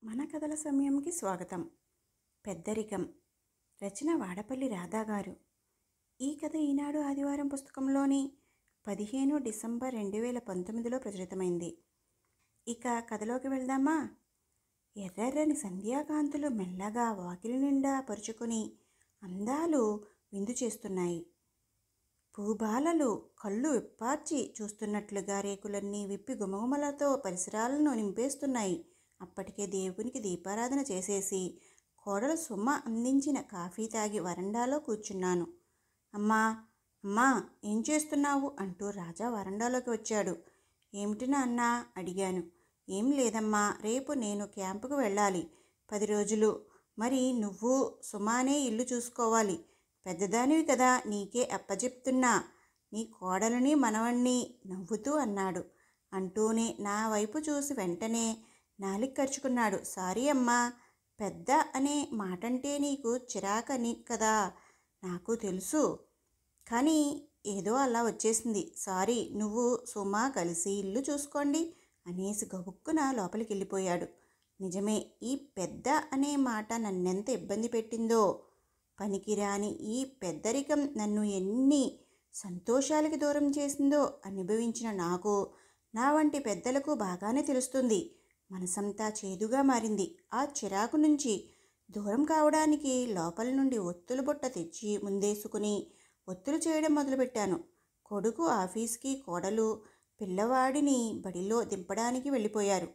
మన కథల సమయంకి స్వాగతం. పెద్దరికం. రచన వాడపల్లి రాధా గారు. ఈ కథ ఈనాడు ఆదివారం పుస్తకంలోని 15 డిసెంబర్ 2019లో ప్రచురితమైంది. ఇక కథలోకి వెళ్దామా? ఎర్రెర్రని సంధ్యాకాంతులు మెల్లగా వాకిలి నిండా పరుచుకుని అందాలు విందు చేస్తున్నాయి. పూబాలలు కళ్ళు విప్పార్చి చూస్తున్నట్లుగా రేకులన్నీ విప్పి గుమగుమలతో పరిసరాలను నింపేస్తున్నాయి. అప్పటికే దేవునికి దీపారాధన చేసేసి కోడలు సుమ అందించిన కాఫీ తాగి వరండాలో కూర్చున్నాను. అమ్మా అమ్మా ఏం చేస్తున్నావు అంటూ రాజా వరండాలోకి వచ్చాడు. ఏమిటి నాన్న అడిగాను. ఏం లేదమ్మా, రేపు నేను క్యాంపుకు వెళ్ళాలి 10 రోజులు. మరి నువ్వు సుమానే ఇల్లు చూసుకోవాలి. పెద్దదానివి కదా, నీకే అప్పచెప్తున్నా. నీ కోడలని మనవణ్ణి నవ్వుతూ అన్నాడు. అంటూనే నా వైపు చూసి వెంటనే నాలిక ఖర్చుకున్నాడు. సారీ అమ్మా, పెద్ద అనే మాటంటే నీకు చిరాకని కదా నాకు తెలుసు, కానీ ఏదో అలా వచ్చేసింది. సారీ, నువ్వు సుమా కలిసి ఇల్లు చూసుకోండి అనేసి గబుక్కున లోపలికి వెళ్ళిపోయాడు. నిజమే, ఈ పెద్ద అనే మాట నన్నెంత ఇబ్బంది పెట్టిందో. పనికిరాని ఈ పెద్దరికం నన్ను ఎన్ని సంతోషాలకి దూరం చేసిందో అనుభవించిన నాకు నా వంటి పెద్దలకు బాగానే తెలుస్తుంది. మనసంతా చేదుగా మారింది. ఆ చిరాకు నుంచి దూరం కావడానికి లోపల నుండి ఒత్తుల బుట్ట తెచ్చి ముందేసుకుని ఒత్తులు చేయడం మొదలుపెట్టాను. కొడుకు ఆఫీస్కి, కోడలు పిల్లవాడిని బడిలో దింపడానికి వెళ్ళిపోయారు.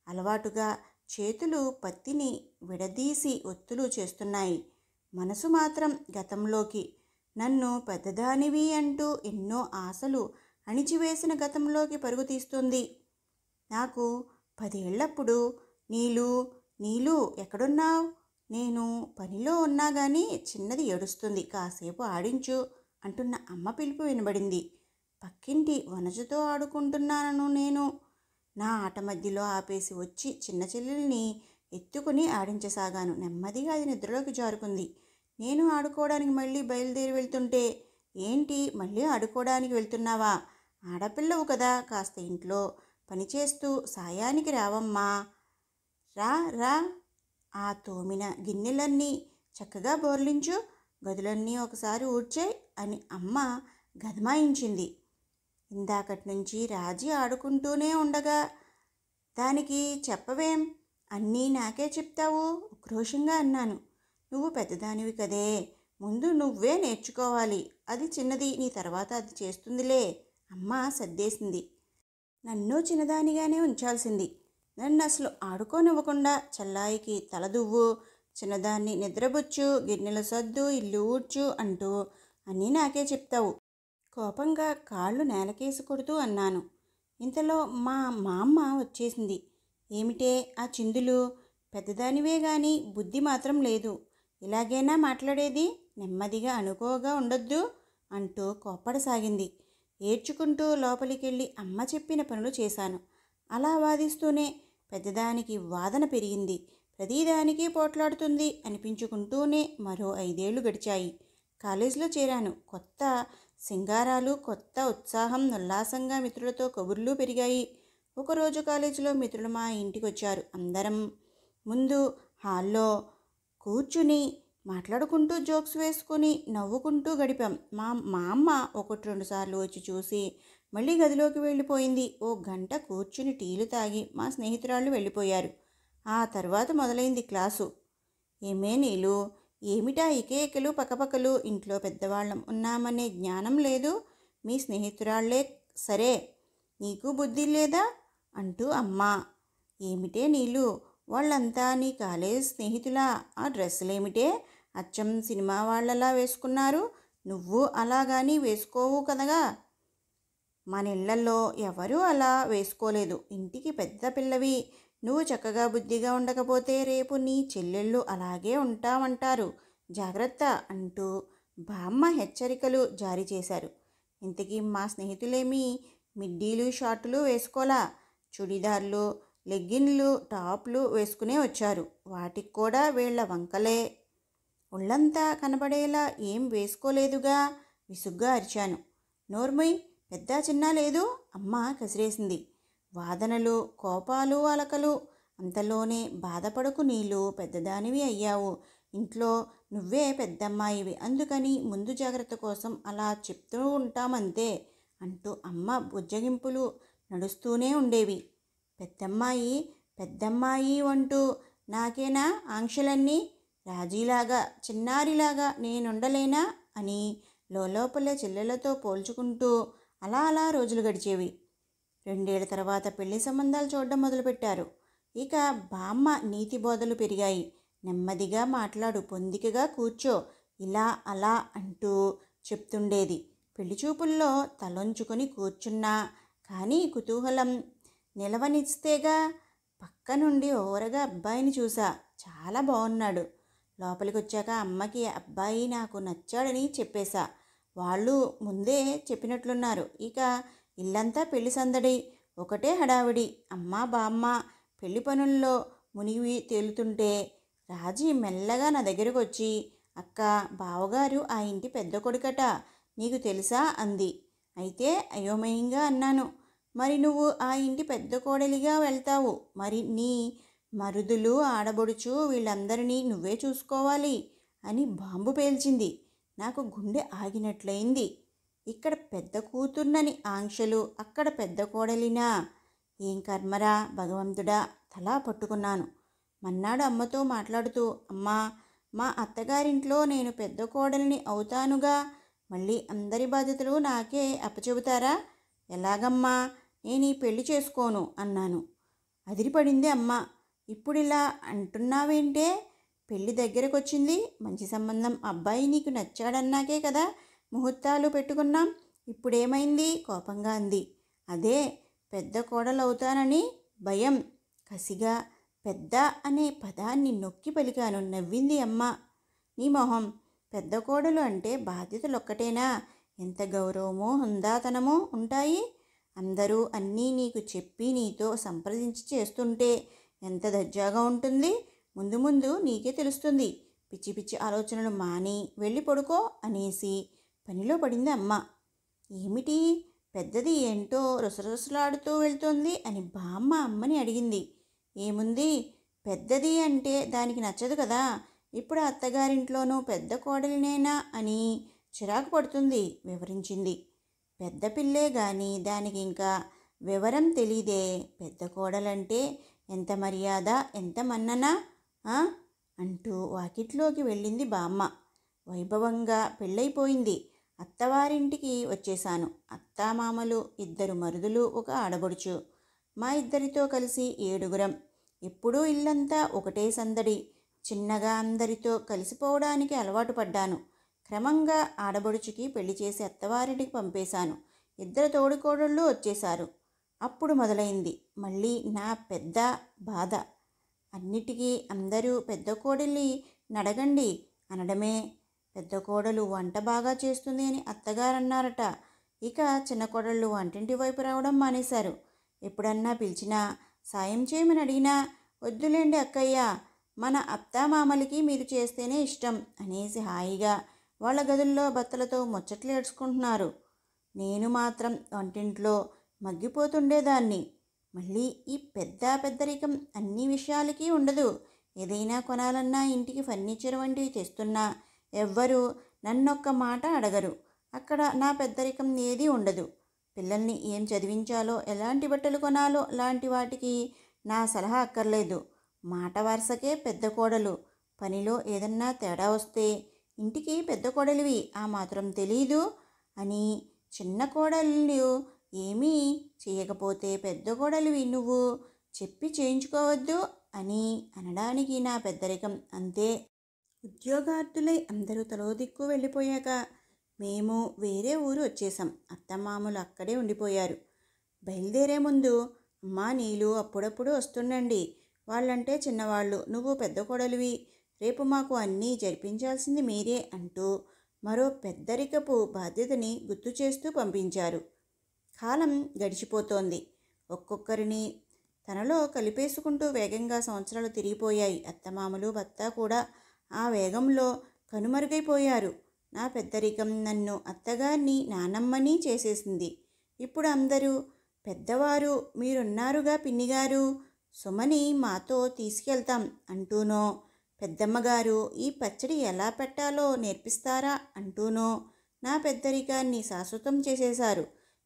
అలవాటుగా చేతులు పత్తిని విడదీసి ఒత్తులు చేస్తున్నాయి. మనసు మాత్రం గతంలోకి, నన్ను పెద్దదానివి అంటూ ఎన్నో ఆశలు అణిచివేసిన గతంలోకి పరుగు తీస్తుంది. నాకు 10 ఏళ్లప్పుడు నీలు ఎక్కడున్నావు? నేను పనిలో ఉన్నా కానీ చిన్నది ఏడుస్తుంది, కాసేపు ఆడించు అంటున్న అమ్మ పిలుపు వినబడింది. పక్కింటి వనజతో ఆడుకుంటున్నాను నేను. నా ఆట మధ్యలో ఆపేసి వచ్చి చిన్న చెల్లెల్ని ఎత్తుకుని ఆడించసాగాను. నెమ్మదిగా అది నిద్రలోకి జారుకుంది. నేను ఆడుకోవడానికి మళ్ళీ బయలుదేరి వెళ్తుంటే, ఏంటి మళ్ళీ ఆడుకోవడానికి వెళ్తున్నావా? ఆడపిల్లవు కదా, కాస్త ఇంట్లో పనిచేస్తూ సాయానికి రావమ్మా. రా రా, ఆ తోమిన గిన్నెలన్నీ చక్కగా బోర్లించు, గదులన్నీ ఒకసారి ఊడ్చేయ్ అని అమ్మ గదమాయించింది. ఇందాకటి నుంచి రాజీ ఆడుకుంటూనే ఉండగా దానికి చెప్పవేం? అన్నీ నాకే చెప్తావు ఉక్రోషంగా అన్నాను. నువ్వు పెద్దదానివి కదే, ముందు నువ్వే నేర్చుకోవాలి. అది చిన్నది, నీ తర్వాత అది చేస్తుందిలే. అమ్మ సర్దేసింది. నన్ను చిన్నదానిగానే ఉంచాల్సింది. నన్ను అసలు ఆడుకోనివ్వకుండా చల్లాయికి తలదువ్వు, చిన్నదాన్ని నిద్రబుచ్చు, గిన్నెల సద్దు, ఇల్లు ఊడ్చు అంటూ అన్నీ నాకే చెప్తావు. కోపంగా కాళ్ళు నేలకేసి కొడుతూ అన్నాను. ఇంతలో మా అమ్మ వచ్చేసింది. ఏమిటే ఆ చిందులు? పెద్దదానివే గాని బుద్ధి మాత్రం లేదు. ఇలాగైనా మాట్లాడేది? నెమ్మదిగా అనుకోగా ఉండొద్దు అంటూ కోప్పడసాగింది. ఏడ్చుకుంటూ లోపలికెళ్ళి అమ్మ చెప్పిన పనులు చేశాను. అలా వాదిస్తూనే పెద్దదానికి వాదన పెరిగింది. ప్రతిదానికి పోట్లాడుతుంది అనిపించుకుంటూనే మరో 5 ఏళ్లు గడిచాయి. కాలేజీలో చేరాను. కొత్త సింగారాలు, కొత్త ఉత్సాహం, ఉల్లాసంగా మిత్రులతో కబుర్లు పెరిగాయి. ఒకరోజు కాలేజీలో మిత్రులు మా ఇంటికి వచ్చారు. అందరం ముందు హాల్లో కూర్చుని మాట్లాడుకుంటూ జోక్స్ వేసుకొని నవ్వుకుంటూ గడిపాం. మా అమ్మ 1-2 సార్లు వచ్చి చూసి మళ్ళీ గదిలోకి వెళ్ళిపోయింది. ఓ గంట కూర్చుని టీలు తాగి మా స్నేహితురాళ్ళు వెళ్ళిపోయారు. ఆ తర్వాత మొదలైంది క్లాసు. ఏమే నీలు, ఏమిటా ఇకేకలు పక్కపక్కలు? ఇంట్లో పెద్దవాళ్ళం ఉన్నామనే జ్ఞానం లేదు. మీ స్నేహితురాళ్లే సరే, నీకు బుద్ధి లేదా అంటూ అమ్మ. ఏమిటే నీలు, వాళ్ళంతా నీ కాలేజ్ స్నేహితులా? ఆ డ్రెస్సులేమిటే అచ్చం సినిమా వాళ్ళలా వేసుకున్నారు? నువ్వు అలాగాని వేసుకోవు కదగా. మన ఇళ్లలో ఎవరూ అలా వేసుకోలేదు. ఇంటికి పెద్ద పిల్లవి, నువ్వు చక్కగా బుద్ధిగా ఉండకపోతే రేపు నీ చెల్లెళ్ళు అలాగే ఉంటామంటారు. జాగ్రత్త అంటూ బామ్మ హెచ్చరికలు జారీ చేశారు. ఇంతకీ మా స్నేహితులేమీ మిడ్డీలు, షార్టులు వేసుకోలా. చుడిదార్లు, లెగ్గిన్లు, టాప్లు వేసుకునే వచ్చారు. వాటికి కూడా వీళ్ల వంకలే. ఒళ్ళంతా కనబడేలా ఏం వేసుకోలేదుగా. విసుగ్గా అరిచాను. నోర్మయ్, పెద్ద చిన్న లేదు, అమ్మ కసిరేసింది. వాదనలు, కోపాలు, అలకలు అంతలోనే బాధపడకు నీలు, పెద్దదానివి అయ్యావు. ఇంట్లో నువ్వే పెద్దమ్మాయివి, అందుకని ముందు జాగ్రత్త కోసం అలా చెప్తూ ఉంటామంతే అంటూ అమ్మ బుజ్జగింపులు నడుస్తూనే ఉండేవి. పెద్దమ్మాయి పెద్దమ్మాయి అంటూ నాకేనా ఆంక్షలన్నీ? రాజీలాగా చిన్నారిలాగా నేనుండలేనా అని లోపలే చెల్లెలతో పోల్చుకుంటూ అలా అలా రోజులు గడిచేవి. 2 ఏళ్ల తర్వాత పెళ్లి సంబంధాలు చూడడం మొదలుపెట్టారు. ఇక బామ్మ నీతి బోధలు పెరిగాయి. నెమ్మదిగా మాట్లాడు, పొందికగా కూర్చో, ఇలా అలా అంటూ చెప్తుండేది. పెళ్లి చూపుల్లో తలొంచుకొని కూర్చున్నా కానీ కుతూహలం నిలవనిస్తేగా. పక్క నుండి ఓరగా అబ్బాయిని చూసా. చాలా బాగున్నాడు. లోపలికి వచ్చాక అమ్మకి అబ్బాయి నాకు నచ్చాడని చెప్పేశా. వాళ్ళు ముందే చెప్పినట్లున్నారు. ఇక ఇల్లంతా పెళ్లి సందడి, ఒకటే హడావిడి. అమ్మ బామ్మ పెళ్లి పనుల్లో మునిగి తేలుతుంటే రాజీ మెల్లగా నా దగ్గరకు వచ్చి, అక్క, బావగారు ఆ ఇంటి పెద్ద కొడుకట, నీకు తెలుసా అంది. అయితే అయోమయంగా అన్నాను. మరి నువ్వు ఆ ఇంటి పెద్ద కోడలిగా వెళ్తావు, మరి నీ మరుదులు, ఆడబొడుచు వీళ్ళందరినీ నువ్వే చూసుకోవాలి అని బాంబు పేల్చింది. నాకు గుండె ఆగినట్లయింది. ఇక్కడ పెద్ద కూతుర్నని ఆంక్షలు, అక్కడ పెద్ద కోడలినా? ఏం కర్మరా భగవంతుడా! తలా పట్టుకున్నాను. మన్నాడు అమ్మతో మాట్లాడుతూ, అమ్మా, మా అత్తగారింట్లో నేను పెద్ద కోడలిని అవుతానుగా, మళ్ళీ అందరి బాధ్యతలు నాకే అప్పచెబుతారా? ఎలాగమ్మా, నేను ఈ పెళ్లి చేసుకోను అన్నాను. అదిరిపడింది అమ్మ. ఇప్పుడిలా అంటున్నావేంటే? పెళ్లి దగ్గరకొచ్చింది, మంచి సంబంధం అబ్బాయి నీకు నచ్చాడన్నాకే కదా ముహూర్తాలు పెట్టుకున్నాం. ఇప్పుడేమైంది? కోపంగా అంది. అదే పెద్ద కోడలవుతానని భయం. కసిగా పెద్ద అనే పదాన్ని నొక్కి పలికాను. నవ్వింది అమ్మ. నీ మొహం. పెద్ద కోడలు అంటే బాధ్యతలొక్కటేనా? ఎంత గౌరవమో హుందాతనమో ఉంటాయి. అందరూ అన్నీ నీకు చెప్పి నీతో సంప్రదించి చేస్తుంటే ఎంత దర్జాగా ఉంటుంది. ముందు ముందు నీకే తెలుస్తుంది. పిచ్చి పిచ్చి ఆలోచనలు మాని వెళ్ళి పడుకో అనేసి పనిలో పడింది అమ్మ. ఏమిటి పెద్దది ఏంటో రుసరుసలాడుతూ వెళ్తోంది అని బామ్మ అమ్మని అడిగింది. ఏముంది, పెద్దది అంటే దానికి నచ్చదు కదా. ఇప్పుడు అత్తగారింట్లోనూ పెద్ద కోడలినేనా అని చిరాకు పడుతుంది వివరించింది. పెద్ద పిల్లే గాని దానికి ఇంకా వివరం తెలీదే. పెద్ద కోడలంటే ఎంత మర్యాద, ఎంత మన్ననా అంటూ వాకిట్లోకి వెళ్ళింది బామ్మ. వైభవంగా పెళ్ళైపోయింది. అత్తవారింటికి వచ్చేశాను. అత్తామామలు, 2 మరుదులు, ఒక ఆడబడుచు. మా ఇద్దరితో కలిసి 7గురం. ఎప్పుడూ ఇల్లంతా ఒకటే సందడి. చిన్నగా అందరితో కలిసిపోవడానికి అలవాటు పడ్డాను. క్రమంగా ఆడబడుచుకి పెళ్లి చేసి అత్తవారింటికి పంపేశాను. 2 తోడికోడళ్ళు వచ్చేశారు. అప్పుడు మొదలైంది మళ్ళీ నా పెద్ద బాధ. అన్నిటికీ అందరూ పెద్ద కోడలి నడగండి అనడమే. పెద్ద కోడలు వంట బాగా చేస్తుంది అని అత్తగారన్నారట. ఇక చిన్న కోడళ్ళు వంటింటి వైపు రావడం మానేశారు. ఎప్పుడన్నా పిలిచినా, సాయం చేయమని అడిగినా, వద్దులేండి అక్కయ్య, మన అత్తామామలకి మీరు చేస్తేనే ఇష్టం అనేసి హాయిగా వాళ్ళ గదుల్లో బత్తలతో ముచ్చట్లు ఏడ్చుకుంటున్నారు. నేను మాత్రం వంటింట్లో మగ్గిపోతుండేదాన్ని. మళ్ళీ ఈ పెద్దరికం అన్ని విషయాలకి ఉండదు. ఏదైనా కొనాలన్నా, ఇంటికి ఫర్నిచర్ వంటివి తెస్తున్నా ఎవ్వరూ నన్నొక్క మాట అడగరు. అక్కడ నా పెద్దరికం ఏదీ ఉండదు. పిల్లల్ని ఏం చదివించాలో, ఎలాంటి బట్టలు కొనాలో లాంటి వాటికి నా సలహా అక్కర్లేదు. మాట వరుసకే పెద్ద కోడలు. పనిలో ఏదన్నా తేడా వస్తే, ఇంటికి పెద్ద కోడలివి, ఆ మాత్రం తెలీదు అని చిన్న కోడలు ఏమీ చేయకపోతే పెద్ద కోడలివి నువ్వు చెప్పి చేయించుకోవద్దు అని అనడానికి నా పెద్దరికం అంతే. ఉద్యోగార్థులై అందరూ తలో దిక్కు వెళ్ళిపోయాక మేము వేరే ఊరు వచ్చేసాం. అత్తమామలు అక్కడే ఉండిపోయారు. బయలుదేరే ముందు, అమ్మా నీలు, అప్పుడప్పుడు వస్తుండండి. వాళ్ళంటే చిన్నవాళ్ళు, నువ్వు పెద్ద కోడలివి, రేపు మాకు అన్నీ జరిపించాల్సింది మీరే అంటూ మరో పెద్దరికపు బాధ్యతని గుర్తు చేస్తూ పంపించారు. కాలం గడిచిపోతోంది. ఒక్కొక్కరిని తనలో కలిపేసుకుంటూ వేగంగా సంవత్సరాలు తిరిగిపోయాయి. అత్తమామలు, భర్త కూడా ఆ వేగంలో కనుమరుగైపోయారు. నా పెద్దరికం నన్ను అత్తగారిని, నానమ్మని చేసేసింది. ఇప్పుడు అందరూ పెద్దవారు, మీరున్నారుగా పిన్నిగారు, సుమని మాతో తీసుకెళ్తాం అంటూనో, పెద్దమ్మగారు ఈ పచ్చడి ఎలా పెట్టాలో నేర్పిస్తారా అంటూనో నా పెద్దరికాన్ని శాశ్వతం చేసేశారు.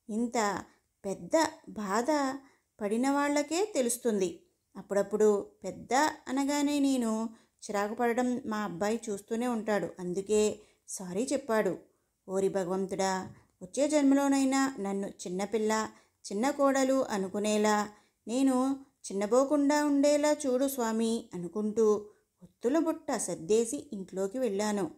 ఇంత పెద్ద బాధ పడిన వాళ్ళకే తెలుస్తుంది. అప్పుడప్పుడు పెద్ద అనగానే నేను చిరాకు పడడం మా అబ్బాయి చూస్తూనే ఉంటాడు. అందుకే సారీ చెప్పాడు. ఓరి భగవంతుడా, వచ్చే జన్మలోనైనా నన్ను చిన్నపిల్ల, చిన్న కోడలు అనుకునేలా, నేను చిన్నబోకుండా ఉండేలా చూడు స్వామి అనుకుంటూ ఒత్తుల బుట్ట సర్దేసి ఇంట్లోకి వెళ్ళాను.